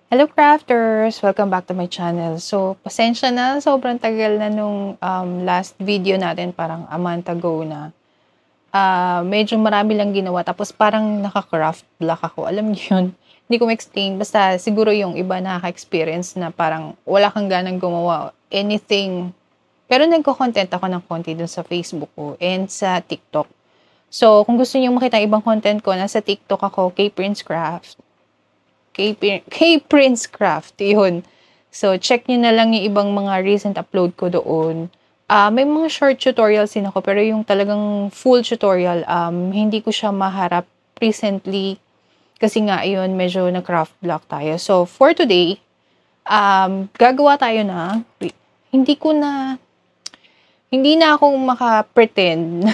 Hello crafters! Welcome back to my channel. So, pasensya na, sobrang tagal na nung last video natin, parang a month ago na. Medyo marami lang ginawa, tapos parang naka-craft block ako. Alam niyo yun? Hindi ko ma-explain. Basta siguro yung iba nakaka-experience na parang wala kang ganang gumawa anything. Pero nagko-content ako ng konti dun sa Facebook ko and sa TikTok. So, kung gusto niyo makita ibang content ko, nasa TikTok ako, K-Prince Craft, yun. So, check nyo na lang yung ibang mga recent upload ko doon. May mga short tutorials din ako, pero yung talagang full tutorial, hindi ko siya maharap recently. Kasi nga, yun, medyo na-craft block tayo. So, for today, gagawa tayo na, hindi na ako maka-pretend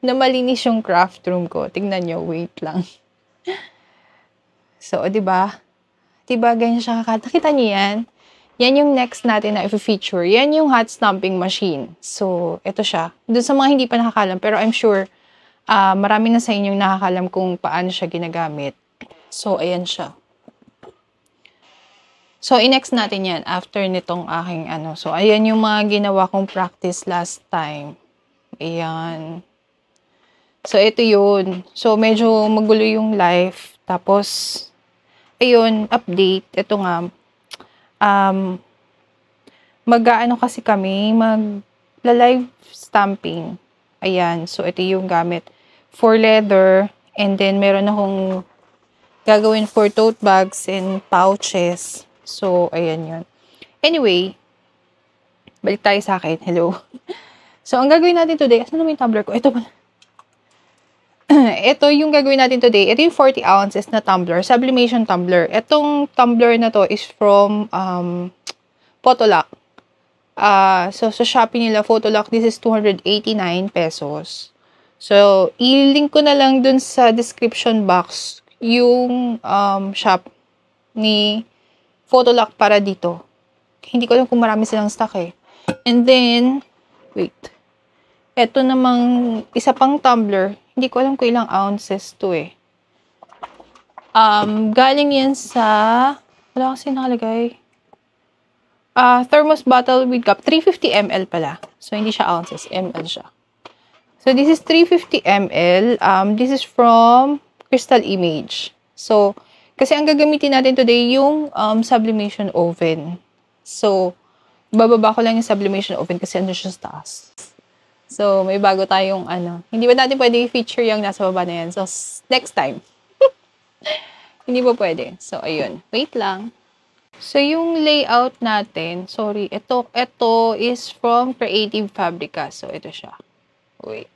na malinis yung craft room ko. Tingnan nyo, wait lang. So, di ba? Diba, ganyan siya kakata. Nakita niyo yan? Yan yung next natin na i-feature. Yan yung hot stamping machine. So, ito siya. Doon sa mga hindi pa nakakalam, pero I'm sure marami na sa inyong nakakalam kung paano siya ginagamit. So, ayan siya. So, i-next natin yan after nitong aking ano. So, ayan yung mga ginawa kong practice last time. Ayan. So, ito yun. So, medyo magulo yung life. Tapos, ayun, update. Ito nga, mag-aano kasi kami, mag-live stamping. Ayan, so ito yung gamit for leather. And then, meron akong gagawin for tote bags and pouches. So, ayan yun. Anyway, balik tayo sa akin. Hello. So, ang gagawin natin today, asan naman yung tumbler ko? Ito ba? Ito yung gagawin natin today. Ito yung 40 ounces na tumbler, sublimation tumbler. Itong tumbler na to is from Photolock. So, sa Shopee nila, Photolock, this is 289 pesos. So, i-link ko na lang dun sa description box yung shop ni Photolock para dito. Hindi ko alam kung marami silang stock eh. And then, wait. Ito namang isa pang tumbler. Hindi ko alam kung ilang ounces to eh. Galing yan sa, wala kasi nakalagay. Thermos bottle with cup. 350 ml pala. So, hindi siya ounces. ML siya. So, this is 350 ml. This is from Crystal Image. So, kasi ang gagamitin natin today yung sublimation oven. So, bababa ko lang yung sublimation oven kasi ano siya sa taas. So, may bago tayong ano. Hindi ba natin pwede i-feature yung nasa baba na yan? So, next time. Hindi ba pwede? So, ayun. Wait lang. So, yung layout natin, sorry, ito is from Creative Fabrica. So, ito siya. Wait.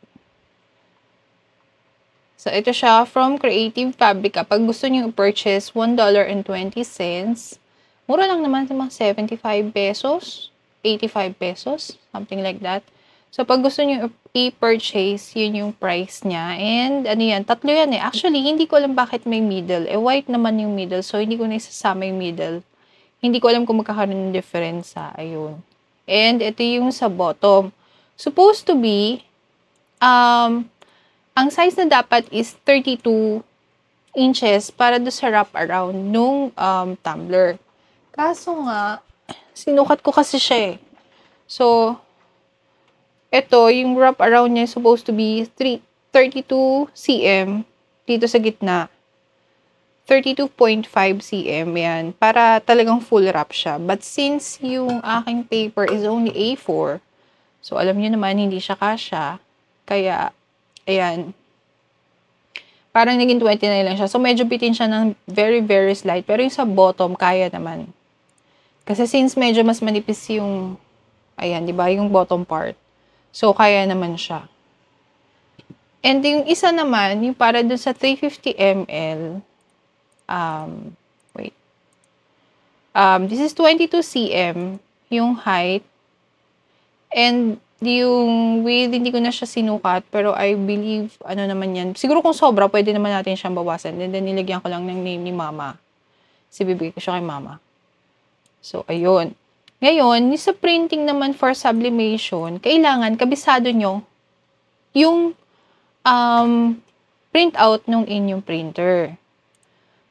So, ito siya from Creative Fabrica. Pag gusto niyo i-purchase, $1.20. Mura lang naman, mga 75 pesos, 85 pesos, something like that. So, pag gusto nyo i-purchase, yun yung price niya. And, ano yan, tatlo yan eh. Actually, hindi ko alam bakit may middle. White naman yung middle. So, hindi ko na isasama yung middle. Hindi ko alam kung magkakaroon ng difference sa ayun. And, ito yung sa bottom. Supposed to be, ang size na dapat is 32 inches para do sa wrap around nung tumbler. Kaso nga, sinukat ko kasi siya eh. So, ito, yung wrap around niya is supposed to be 32 cm dito sa gitna. 32.5 cm yan. Para talagang full wrap siya. But since yung aking paper is only A4, so alam niyo naman, hindi siya kasya. Kaya, ayan. Parang naging 29 lang siya. So, medyo bitin siya ng very, very slight. Pero yung sa bottom, kaya naman. Kasi since medyo mas manipis yung, ayan, di ba, yung bottom part. So, kaya naman siya. And yung isa naman, yung para dun sa 350 ml, wait. This is 22 cm, yung height. And yung width, hindi ko na siya sinukat, pero I believe, ano naman yan. Siguro kung sobra, pwede naman natin siyang bawasan. And then, nilagyan ko lang ng name ni Mama. Kasi bibigay ko siya kay Mama. So, ayun. Ngayon, sa printing naman for sublimation, kailangan kabisado nyo yung print out ng inyong printer.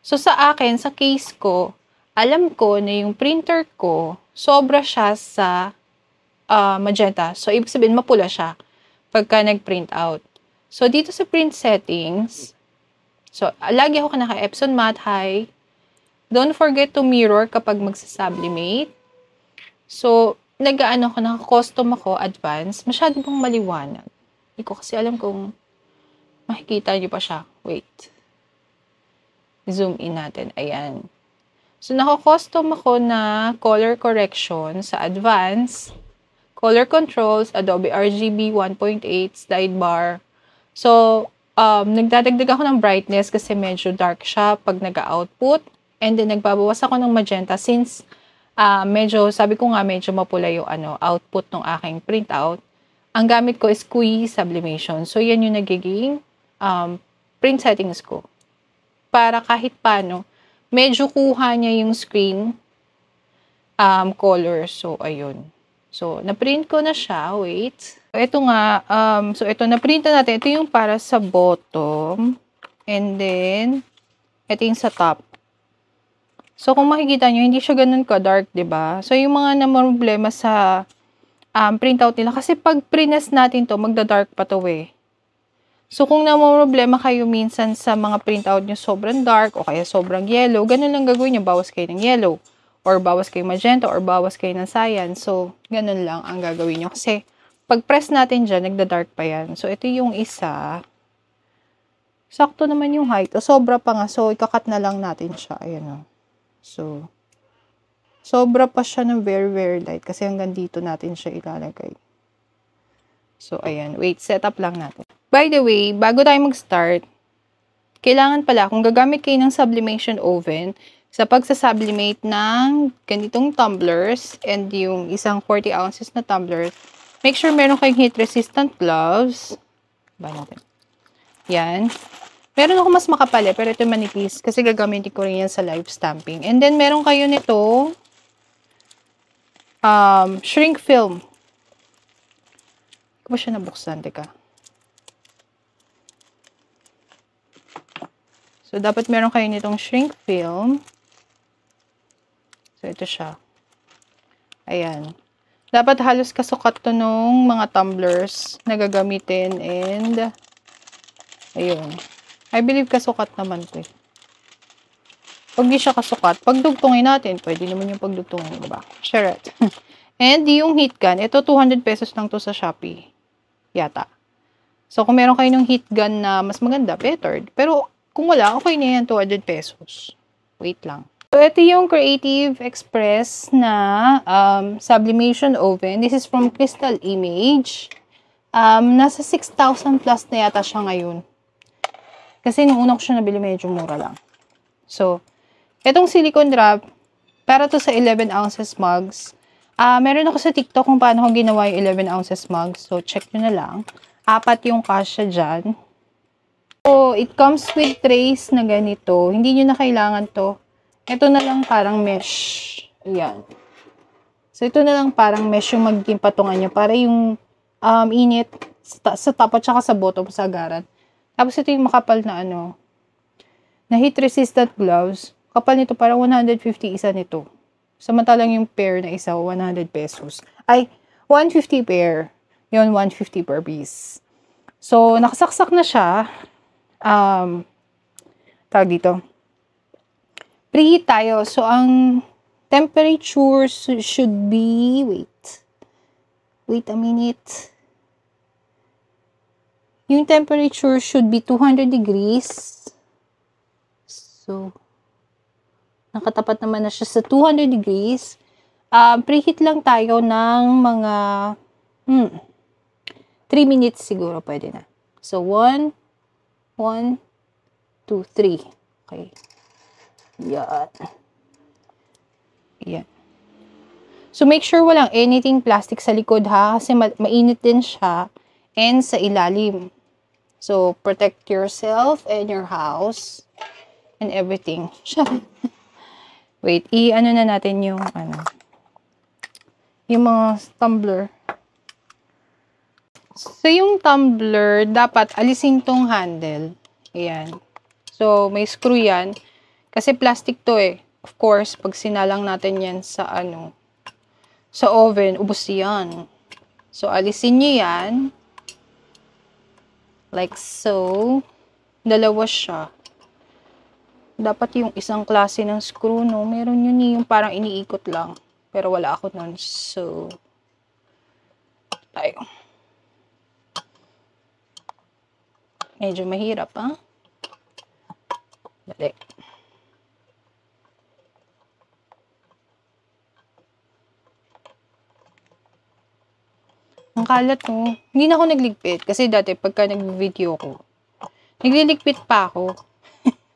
So, sa akin, sa case ko, alam ko na yung printer ko, sobra siya sa magenta. So, ibig sabihin, mapula siya pagka nag-print out. So, dito sa print settings, so, lagi ako naka-Epson Matte High. Don't forget to mirror kapag magsasublimate. So, naka-custom ako, advanced. Masyado bang maliwanag? Hindi ko kasi alam kung makikita niyo pa siya. Wait. Zoom in natin. Ayan. So, naka-custom ako na color correction sa advanced. Color controls, Adobe RGB 1.8, slide bar. So, nagdadagdag ako ng brightness kasi medyo dark siya pag nag-output. And then, nagbabawas ako ng magenta since sabi ko nga, medyo mapula yung output ng aking printout. Ang gamit ko is QE Sublimation. So, yan yung nagiging print settings ko. Para kahit paano, medyo kuha niya yung screen color. So, ayun. So, na-print ko na siya. Wait. Ito nga. Ito, na-print na natin. Ito yung para sa bottom. And then, ito yung sa top. So, kung makikita nyo, hindi siya ganun ka-dark, diba? So, yung mga problema sa printout nila. Kasi pag prines natin to, magda-dark pa to eh. So, kung problema kayo minsan sa mga printout nyo sobrang dark o kaya sobrang yellow, ganun lang gagawin nyo. Bawas kayo ng yellow. Or bawas kayo magenta, or bawas kayo ng cyan. So, ganun lang ang gagawin nyo. Kasi, pag press natin dyan, nagda-dark pa yan. So, ito yung isa. Sakto naman yung height. O, sobra pa nga. So, ikakat na lang natin siya. Ayan o. So, sobra pa siya ng very, very light. Kasi hanggang dito natin siya ilalagay. So, ayan. Wait, setup lang natin. By the way, bago tayo mag-start, kailangan pala, kung gagamit kayo ng sublimation oven, sa pagsasublimate ng ganitong tumblers and yung isang 40 ounces na tumbler, make sure meron kayong heat-resistant gloves. Ba natin? Yan. Meron ako mas makapal pero ito manipis kasi gagamitin ko rin yan sa live stamping. And then, meron kayo nito shrink film. Hindi ko ba siya nabuksan? Teka. So, dapat meron kayo nitong shrink film. So, ito siya. Ayan. Dapat halos kasukat to nung mga tumblers na gagamitin and ayun. I believe kasukat naman to eh. Pag di siya kasukat, pagdugtungin natin, pwede naman yung pagdugtungin, diba? Charette. And yung heat gun, ito 200 pesos lang to sa Shopee. Yata. So, kung meron kayo ng heat gun na mas maganda, better. Pero, kung wala, okay na yan, 200 pesos. Wait lang. So, ito yung Creative Express na sublimation oven. This is from Crystal Image. Nasa 6,000 plus na yata siya ngayon. Kasi nung una ko siya nabili, medyo mura lang. So, itong silicone wrap, para to sa 11 ounces mugs. Meron ako sa TikTok kung paano ko ginawa yung 11 ounces mugs. So, check nyo na lang. 4 yung kasya dyan. So, it comes with trays na ganito. Hindi nyo na kailangan to. Ito na lang parang mesh. Ayan. So, ito na lang parang mesh yung magiging patungan nyo para yung init sa top at saka sa bottom sa agaran. Tapos, ito yung makapal na na heat-resistant gloves. Kapal nito, parang 150 isa nito. Samantalang yung pair na isa, 100 pesos. Ay, 150 pair. Yun, 150 per piece. So, nakasaksak na siya. Tawag dito. Preheat tayo. So, ang temperature should be, wait a minute. Yung temperature should be 200 degrees. So, nakatapat naman na siya sa 200 degrees. Preheat lang tayo ng mga 3 minutes siguro pwede na. So, 1, 2, 3. Okay. Yan. Yan. So, make sure walang anything plastic sa likod ha, kasi mainit din siya and sa ilalim. So, protect yourself and your house and everything. Wait, i-ano na natin yung yung mga tumbler. So, yung tumbler, dapat alisin tong handle. Ayan. So, may screw yan. Kasi plastic to eh. of course, pag sinalang natin yan sa sa oven, ubos yan. So, alisin nyo yan. Like so. Dalawa siya. Dapat yung isang klase ng screw, no? Meron yun yung parang iniikot lang. Pero wala ako nun. So, tayo. Medyo mahirap, ha? Dali. Ang kalat, no? Hindi na ako nagligpit. Kasi dati, pagka nag-video ko, nagliligpit pa ako.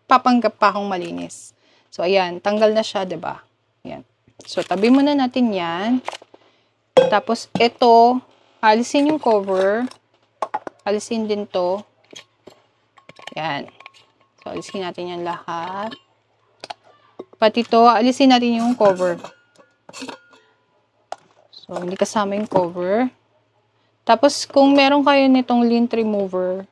Papanggap pa akong malinis. So, ayan. Tanggal na siya, diba? Ayan. So, tabi muna natin yan. Tapos, ito, alisin yung cover. Alisin din to. Ayan. So, alisin natin yan lahat. Pati to, alisin natin yung cover. So, hindi kasama yung cover. Tapos, kung meron kayo nitong lint remover,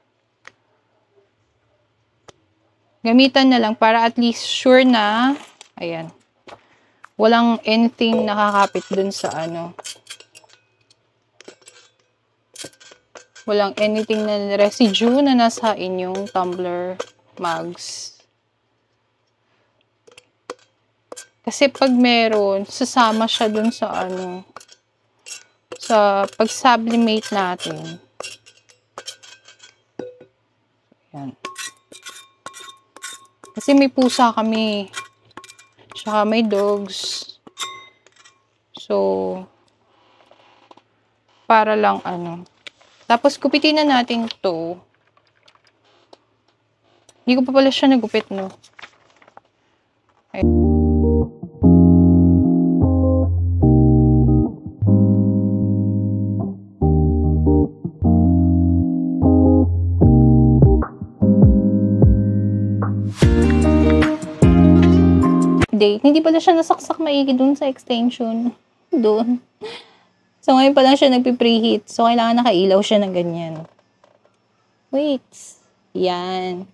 gamitan na lang para at least sure na, ayan, walang anything nakakapit dun sa walang anything na residue na nasa inyong tumbler mugs. Kasi pag meron, sasama siya dun sa sa pag-sublimate natin. Ayan. Kasi may pusa kami. Tsaka may dogs. So, para lang Tapos, gupitin na natin to. Hindi ko pa pala siya nagupit, no? Ayan. Hindi pala siya nasaksak maigi dun sa extension. Dun. So, ngayon pa lang siya nagpi-preheat. So, kailangan nakailaw siya ng ganyan. Wait. Yan.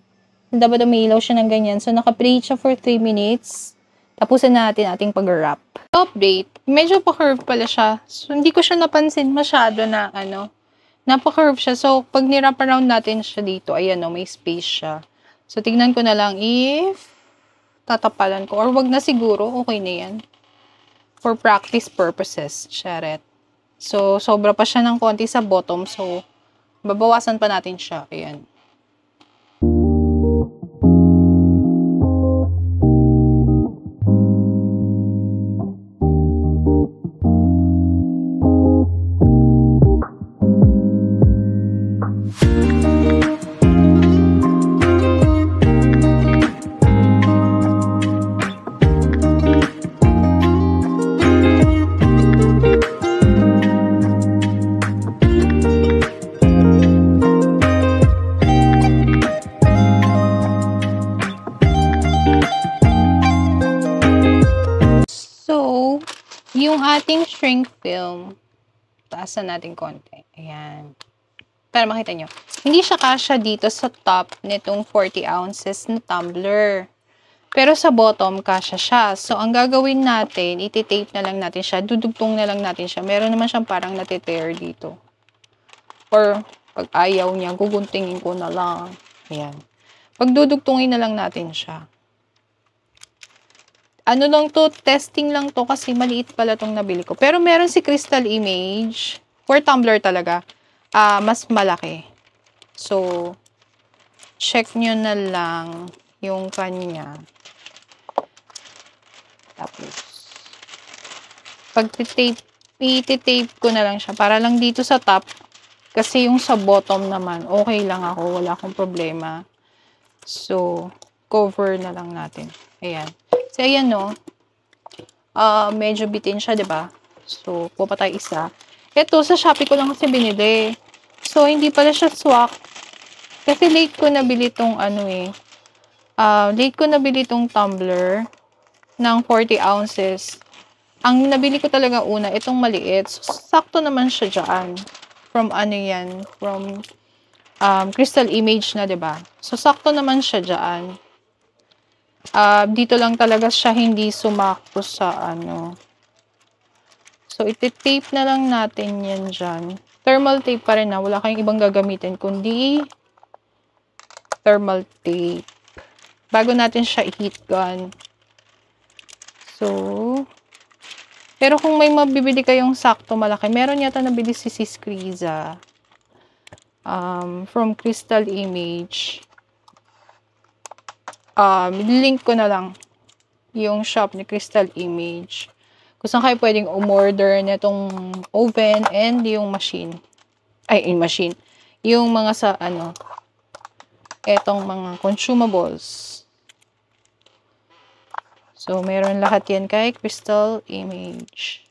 Dapat umiilaw siya ng ganyan. So, naka-preheat siya for 3 minutes. Tapusin natin ating pag-wrap. Update. Medyo pa-curve pala siya. So, hindi ko siya napansin masyado na napa-curve siya. So, pag ni-wrap around natin siya dito, ayan may space siya. So, tignan ko na lang if tatapalan ko. Or wag na siguro. Okay na yan. For practice purposes. Sharet. So, sobra pa siya ng konti sa bottom. So, babawasan pa natin siya. Ayan. Yung ating shrink film, taasan natin konti. Ayan. Para makita nyo. Hindi siya kasya dito sa top nitong 40 ounces na tumbler. Pero sa bottom, kasya siya. So, ang gagawin natin, iti-tape na lang natin siya. Dudugtong na lang natin siya. Meron naman siyang parang natitear dito. Or, pag ayaw niya, guguntingin ko na lang. Ayan. Pag dudugtungin na lang natin siya. Ano lang to, testing lang to kasi maliit pala tong nabili ko. Pero meron si Crystal Image, for tumbler talaga, mas malaki. So, check nyo na lang yung kanya. Tapos, pag i-tape ko na lang siya, para lang dito sa top, kasi yung sa bottom naman, okay lang ako, wala akong problema. So, cover na lang natin. Ayan. So, ayan medyo bitin siya, diba? So, pupa tayo isa. Ito, sa Shopee ko lang kasi binili. So, hindi pala siya swak. Kasi late ko nabili tong late ko nabili tong tumbler ng 40 ounces. Ang nabili ko talaga una, itong maliit. So, sakto naman siya dyan. From From Crystal Image na, diba? So, sakto naman siya dyan. Dito lang talaga siya hindi sumakto sa ano. So, iti-tape na lang natin yan dyan. Thermal tape pa rin na. Wala kayong ibang gagamitin kundi thermal tape. Bago natin siya i-heat gun. So, pero kung may mabibili kayong sakto malaki, meron yata nabili si Sis Criza. From Crystal Image. Link ko na lang yung shop ni Crystal Image. Kung saan kayo pwedeng umorder nitong oven and yung machine. Ay, yung machine. Yung mga sa, ano, etong mga consumables. So, meron lahat yan kay Crystal Image.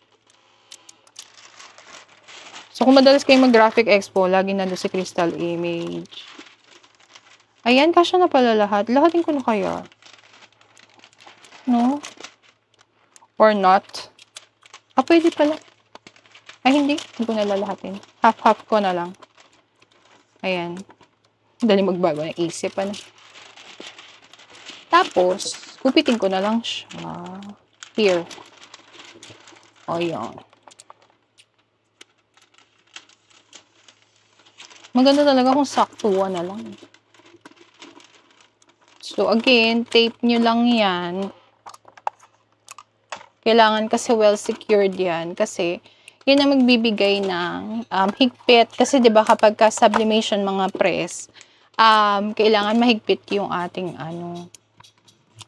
So, kung madalas kayo mag-graphic expo, lagi nandun si Crystal Image. Ayan, kasya na pala lahat. Lahatin ko na kaya. No? Or not? Pwede pala. Ay, hindi. Hindi ko na lalahatin. Half-half ko na lang. Ayan. Dali magbago na isip. Ano? Tapos, gupitin ko na lang siya. Here. O, yan. Maganda talaga kung saktuan na lang. So, again, tape nyo lang yan. Kailangan kasi well secured yan. Kasi, yun ang magbibigay ng higpit. Kasi, di ba kapag ka-sublimation mga press, kailangan mahigpit yung ating,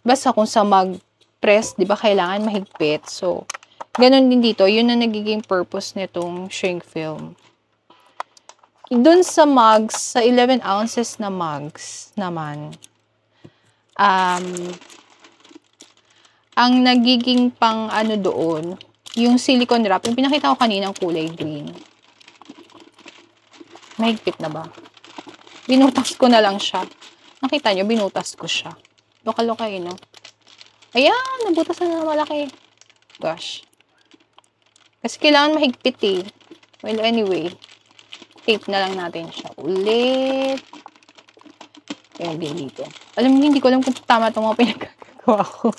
basta kung sa mag-press, di ba, kailangan mahigpit. So, ganun din dito. Yun ang nagiging purpose nitong shrink film. Dun sa mugs, sa 11 ounces na mugs naman, ang nagiging pang doon, yung silicone wrap, yung pinakita ko kanina ang kulay green. Mahigpit na ba? Binutas ko na lang siya. Nakita nyo, binutas ko siya. Loka-loka no? Ayan, nabutas na malaki. Gosh. Kasi kailangan mahigpit eh. Well, anyway. Tape na lang natin siya ulit. Ayan, dito. Alam mo, hindi ko alam kung tama itong mga pinagkagawa ko.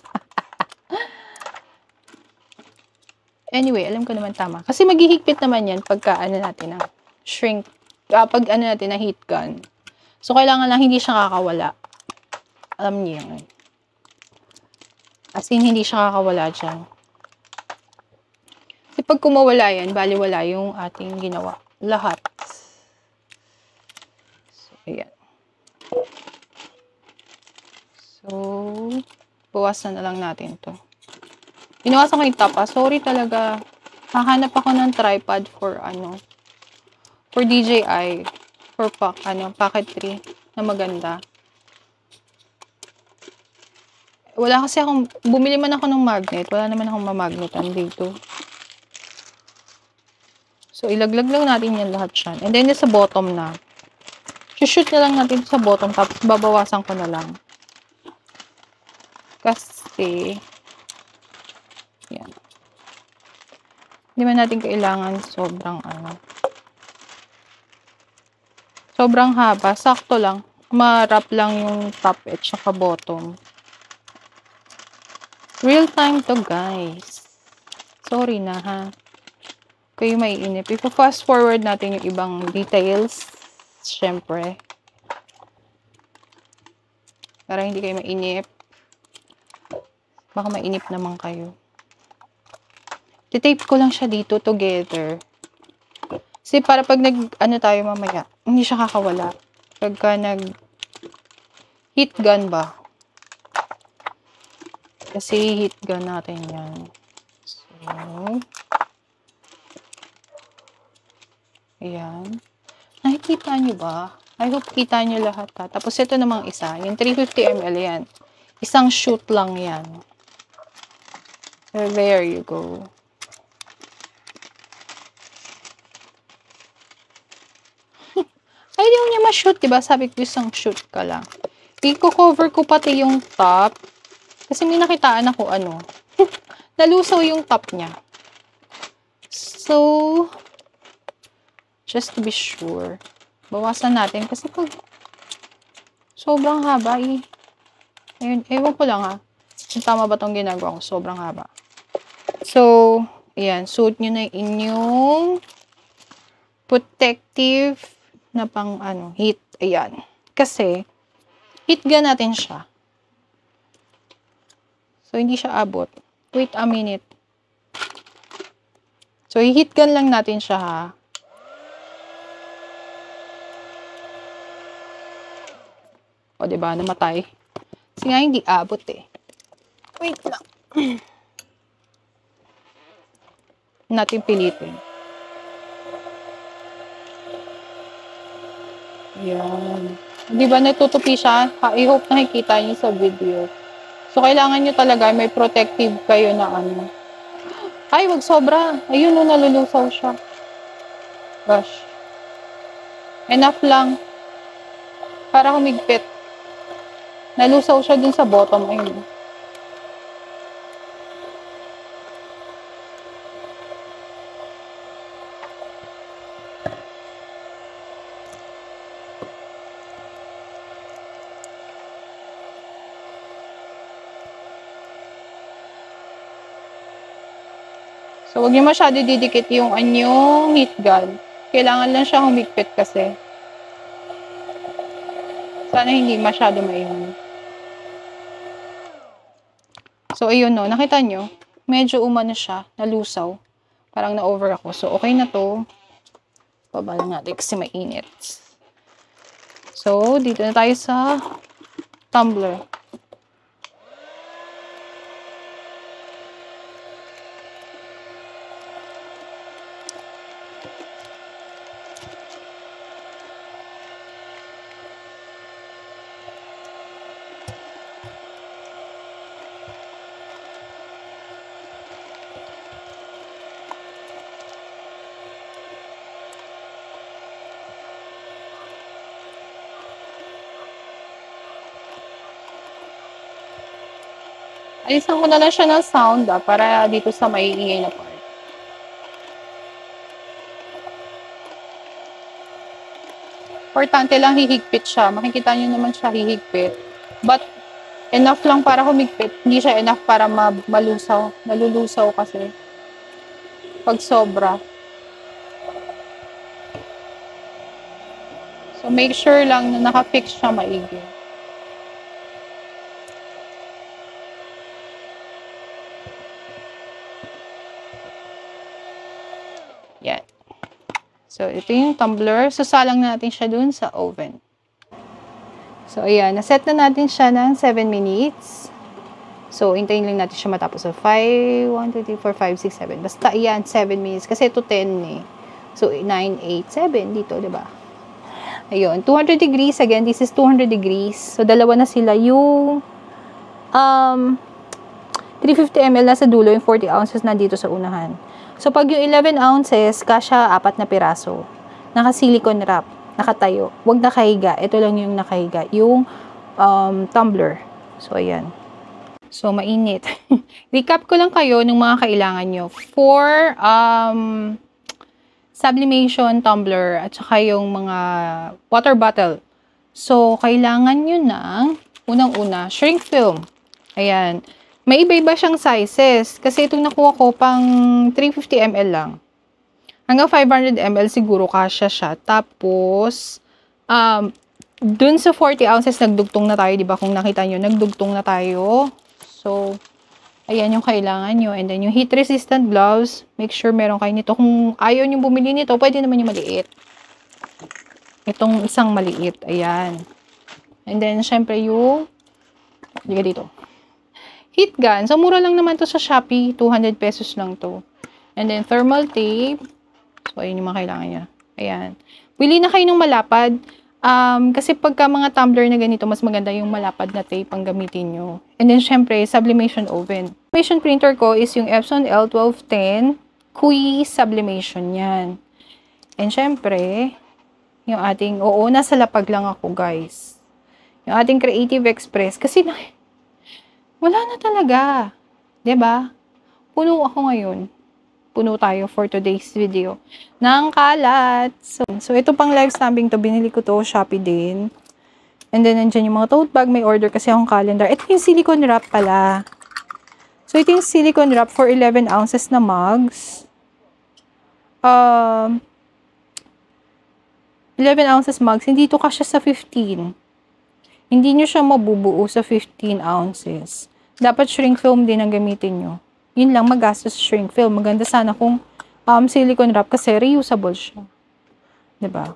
Anyway, alam ko naman tama. Kasi maghihigpit naman yan pagka natin na shrink, pag natin na heat gun. So, kailangan lang hindi siya kakawala. Alam niyo yan. As in, hindi siya kakawala dyan. Kasi pag kumawala yan, baliwala yung ating ginawa. Lahat. So, ayan. So, bawasan na lang natin to. Binawasan ko yung top. Sorry talaga. Hahanap ako ng tripod for for DJI. For packet 3 na maganda. Wala kasi akong, bumili man ako ng magnet. Wala naman akong mamagnetan dito. So, ilaglag lang natin yan lahat siyan. And then, sa bottom na. Shoot na lang natin sa bottom. Tapos, babawasan ko na lang. Kasi, yan. Hindi man natin kailangan sobrang sobrang haba. Sakto lang. Ma-wrap lang yung top at saka bottom. Real time to, guys. Sorry na, ha. Kayo maiinip. Ipa-fast forward natin yung ibang details. Siyempre. Para hindi kayo mainip. Baka mainip naman kayo. Titape ko lang siya dito together. Kasi para pag tayo mamaya, hindi siya kakawala. Pagka heat gun ba? Kasi heat gun natin yan. So, ayan. Nakikita nyo ba? I hope kita nyo lahat ha. Tapos ito namang isa. Yung 350 ml yan. Isang shoot lang yan. So, there you go. Ay, di mo niya ma-shoot, diba? Sabi ko isang shoot ka lang. I-cover ko pati yung top. Kasi may nakitaan ako, nalusaw yung top niya. So, just to be sure, bawasan natin. Kasi pag sobrang haba, Ayun, ewan ko lang ha. Kung tama ba itong ginagawa ko? Sobrang haba. So, ayan. Suot nyo na inyong protective na pang heat. Ayan. Kasi, heat gun natin siya. So, hindi siya abot. Wait a minute. So, i-heat gun lang natin siya ha. O, diba? Namatay. Kasi nga hindi abot eh. Wait lang. Natin pilitin. Yan. Di ba natutupi siya? I hope nakikita niyo sa video. So, kailangan nyo talaga may protective kayo na Ay, wag sobra. Ayun, nalulusaw siya. Gosh. Enough lang. Para humigpit. Nalusaw siya dun sa bottom. Ayun. So, huwag niyo masyado didikit yung anyong heat gun. Kailangan lang siya humigpit kasi. Sana hindi masyado mainit. So, ayun no. Nakita nyo? Medyo umano siya. Nalusaw. Parang na-over ako. So, okay na to. Baba lang natin kasi mainit. So, dito na tayo sa tumbler. Alisan ko na lang siya ng sound para dito sa maiingay na part. Importante lang hihigpit siya. Makikita nyo naman siya hihigpit. But, enough lang para humigpit. Hindi siya enough para malusaw. Nalulusaw kasi. Pag sobra. So, make sure lang na naka-fix siya maigi. Yan. So, ito yung tumbler. So, salang natin siya dun sa oven. So, ayan. Naset na natin siya ng 7 minutes. So, hintayin lang natin siya matapos. So, 5, 1, 2, 3, 4, 5, 6, 7. Basta, ayan, 7 minutes. Kasi ito 10 eh. So, 9, 8, 7 dito, diba? Ayun. 200 degrees. Again, this is 200 degrees. So, dalawa na sila. Yung 350 ml nasa dulo. Yung 40 ounces nandito sa unahan. So, pag yung 11 ounces, kasya 4 na piraso. Naka-silicone wrap. Nakatayo. Huwag nakahiga. Ito lang yung nakahiga. Yung tumbler. So, ayan. So, mainit. Recap ko lang kayo ng mga kailangan nyo. For sublimation tumbler at saka yung mga water bottle. So, kailangan nyo ng unang-una, shrink film. Ayan. May iba-iba siyang sizes. Kasi itong nakuha ko pang 350 ml lang. Hanggang 500 ml siguro kasya siya. Tapos, dun sa 40 ounces, nagdugtong na tayo. Diba? Kung nakita nyo, nagdugtong na tayo. So, ayan yung kailangan nyo. And then, yung heat-resistant gloves, make sure meron kayo nito. Kung ayaw nyo bumili nito, pwede naman yung maliit. Itong isang maliit. Ayan. And then, syempre yung, liga dito. Heat gun. So, mura lang naman to sa Shopee. 200 pesos lang to. And then, thermal tape. So, ayun yung mga kailangan niya. Ayan. Pili na kayo ng malapad. Kasi pagka mga tumbler na ganito, mas maganda yung malapad na tape ang gamitin nyo. And then, syempre, sublimation oven. Sublimation printer ko is yung Epson L1210 Kui Sublimation yan. And syempre, yung ating, nasa lapag lang ako, guys. Yung ating Creative Express. Kasi, wala na talaga. 'Di ba? Puno ako ngayon. Puno tayo for today's video ng kalat. So ito pang live stamping to. Binili ko to, Shopee din. And then, nandyan yung mga tote bag. May order kasi akong calendar. Ito yung silicone wrap pala. So, ito yung silicone wrap for 11 ounces na mugs. 11 ounces mugs. Hindi ito kasya sa 15. Hindi nyo siya mabubuo sa 15 ounces. Dapat shrink film din ang gamitin nyo. Yun lang, magastos shrink film. Maganda sana kung silicone wrap kasi reusable siya. Diba?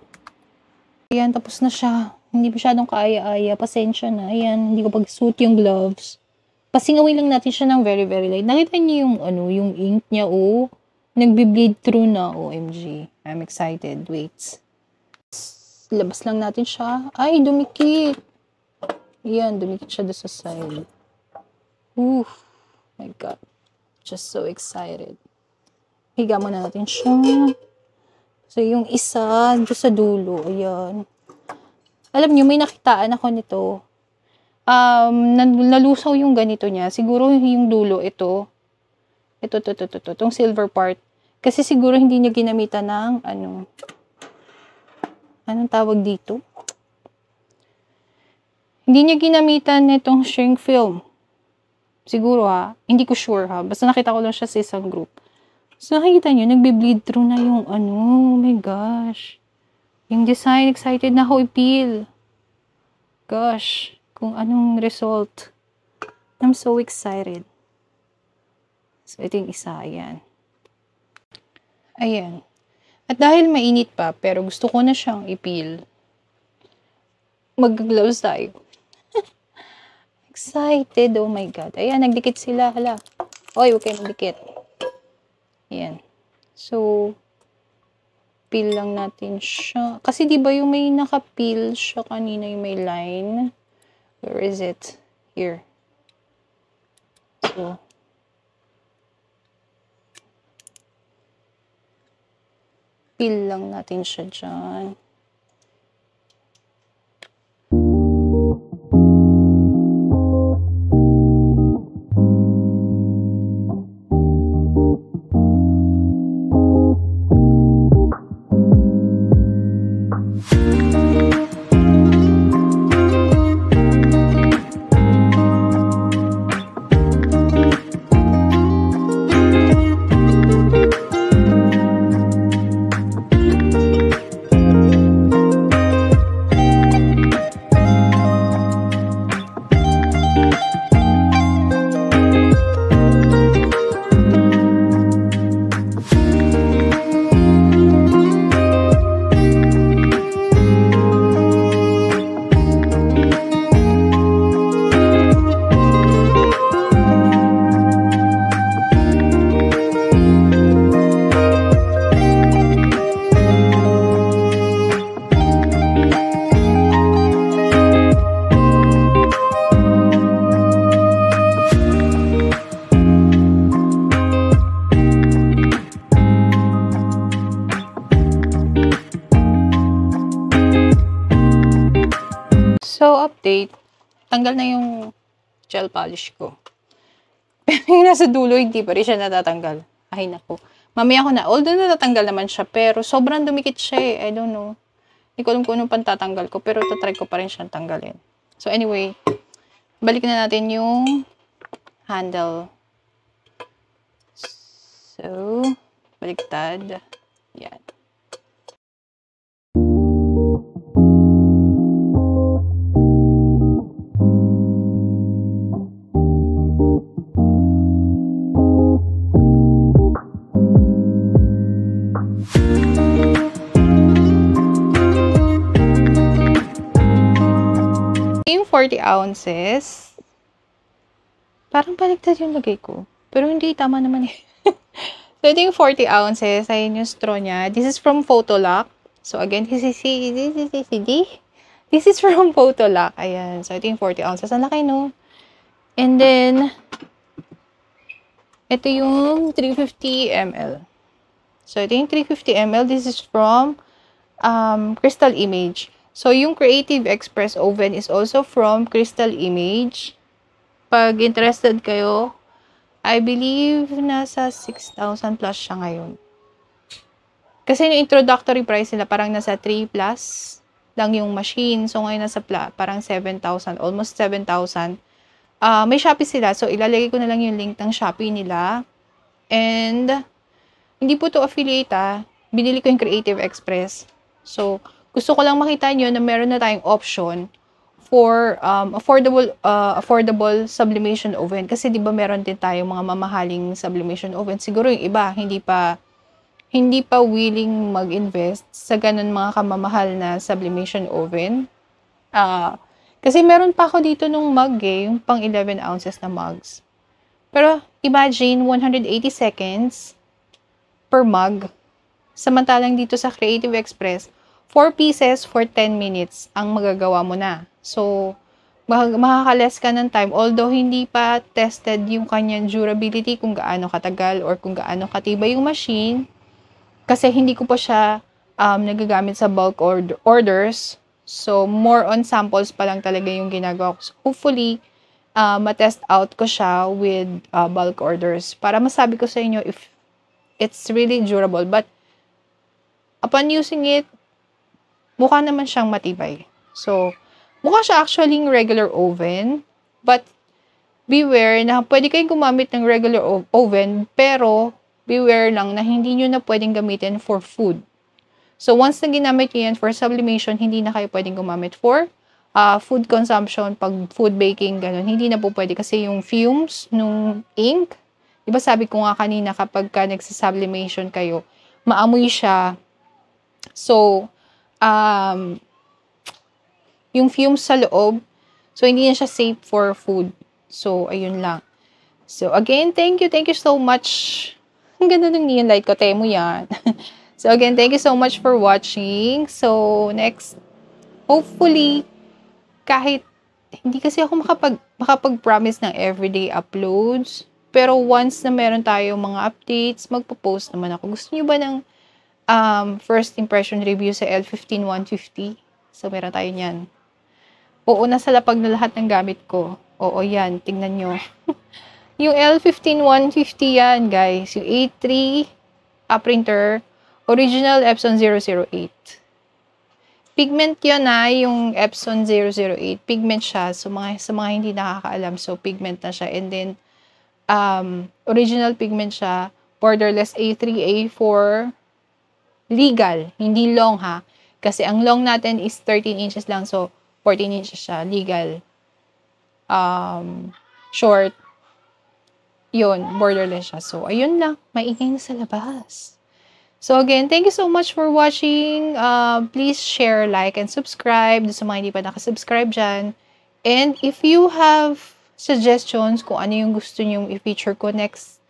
Ayan, tapos na siya. Hindi masyadong kaaya-aya. Pasensya na. Ayan, hindi ko pag-suit yung gloves. Pasingawin lang natin siya ng very, very light. Nakita niyo yung, yung ink niya, oh. Nagbi-bleed through na, OMG. I'm excited. Wait. Labas lang natin siya. Ay, dumikit. Ayan, dumikit siya doon sa side. Oof. My God. Just so excited. Higa muna natin siya. So, yung isa, doon sa dulo. Ayan. Alam nyo, may nakitaan ako nito. Nalusaw yung ganito niya. Siguro yung dulo, ito. Ito. Itong silver part. Kasi siguro hindi niya ginamitan ng, anong tawag dito? Hindi niya ginamitan nitong shrink film. Siguro hindi ko sure Basta nakita ko lang siya sa isang group. So nakikita niyo, nagbe-bleed through na yung oh my gosh. Yung design, excited na ako i-peel. Gosh, kung anong result. I'm so excited. So ito yung isa, ayan. Ayan. At dahil mainit pa, pero gusto ko na siyang i-peel, mag-gloves tayo. Excited, oh my God. Ayan, nagdikit sila, hala. Oy, huwag kayo magdikit. Ayan. So, peel lang natin siya. Kasi di ba yung may naka-peel siya kanina, yung may line? Where is it? Here. So, peel lang natin siya dyan. So, update. Tanggal na yung gel polish ko. Pero yung nasa dulo, hindi pa rin siya natatanggal. Ay, naku. Mamaya ko na. Although natatanggal naman siya, pero sobrang dumikit siya eh. I don't know. Hindi ko alam kung anong pantatanggal ko, pero tatry ko pa rin siyang tanggalin. So, anyway. Balik na natin yung handle. So, baliktad. Yan. Yung 40 ounces, parang baliktad yung lagay ko. Pero hindi, tama naman eh. So, ito yung 40 ounces. Ayun yung straw niya. This is from Photolock. So, again, this is from Photolock. Ayan. So, ito yung 40 ounces. Ang laki, no? And then, ito yung 350 ml. So, ito yung 350 ml. This is from Crystal Image. So, yung Creative Express Oven is also from Crystal Image. Pag interested kayo, I believe nasa 6,000 plus siya ngayon. Kasi yung introductory price nila parang nasa 3 plus. lang yung machine. So, ngayon nasa parang 7,000, almost 7,000. May Shopee sila. So, ilalagay ko na lang yung link ng Shopee nila. And, hindi po to affiliate binili ko yung Creative Express. So, gusto ko lang makita nyo na meron na tayong option for affordable sublimation oven. Kasi 'di ba meron din tayong mga mamahaling sublimation oven. Siguro yung iba hindi pa willing mag-invest sa ganun mga kamamahal na sublimation oven. Kasi meron pa ako dito nung mug yung pang 11 ounces na mugs. Pero imagine 180 seconds per mug. Samantalang dito sa Creative Express, 4 pieces for 10 minutes ang magagawa mo na. So, makaka-less ka ng time. Although, hindi pa tested yung kanyang durability, kung gaano katagal or kung gaano katibay yung machine. Kasi hindi ko pa siya nagagamit sa bulk orders. So, more on samples pa lang talaga yung ginagawa ko. So, hopefully, ma-test out ko siya with bulk orders. Para masabi ko sa inyo if it's really durable. But, upon using it, mukha naman siyang matibay. So, mukha siya actually regular oven, but beware na pwede kayong gumamit ng regular oven, pero beware lang na hindi nyo na pwedeng gamitin for food. So, once na ginamit nyo yan for sublimation, hindi na kayo pwedeng gumamit for food consumption, pag food baking, ganun. Hindi na po pwede kasi yung fumes nung ink, diba sabi ko nga kanina kapag ka nagsasublimation kayo, maamoy siya. So, yung fumes sa loob, so hindi na siya safe for food. So, ayun lang. So, again, thank you so much. Ang ganda ng neon light ko, temo yan. So, again, thank you so much for watching. So, next, hopefully, kahit, hindi kasi ako makapag-promise ng everyday uploads, pero once na meron tayo mga updates, magpo-post naman ako. Gusto niyo ba ng first impression review sa L15150? So, meron tayo niyan. Oo, nasa lapag na lahat ng gamit ko. Oo, yan. Tingnan nyo. Yung L15150 yan, guys. Yung A3 printer, original Epson 008. Pigment yun yung Epson 008. Pigment siya. So, sa mga hindi nakakaalam, so, pigment na siya. And then, original pigment siya. Borderless A3, A4. Legal. Hindi long, ha. Kasi ang long natin is 13 inches lang. So, 14 inches siya. Legal. Short. Yun. Borderless siya. So, ayun lang. Maingay na sa labas. So, again, thank you so much for watching. Please share, like, and subscribe. Sa mga hindi pa nakasubscribe dyan. And if you have suggestions kung ano yung gusto nyong i-feature ko next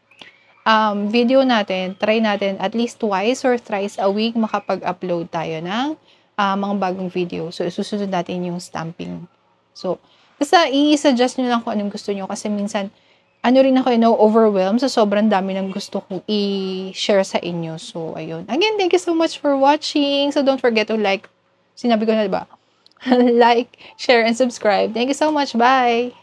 video natin, try natin at least twice or thrice a week makapag-upload tayo ng mga bagong video. So, isusunod natin yung stamping. So, basta i-suggest nyo lang kung anong gusto nyo kasi minsan, rin ako overwhelmed sa sobrang dami ng gusto kong i-share sa inyo. So, ayun. Again, thank you so much for watching. So, don't forget to like. Sinabi ko na, diba? Like, share, and subscribe. Thank you so much. Bye!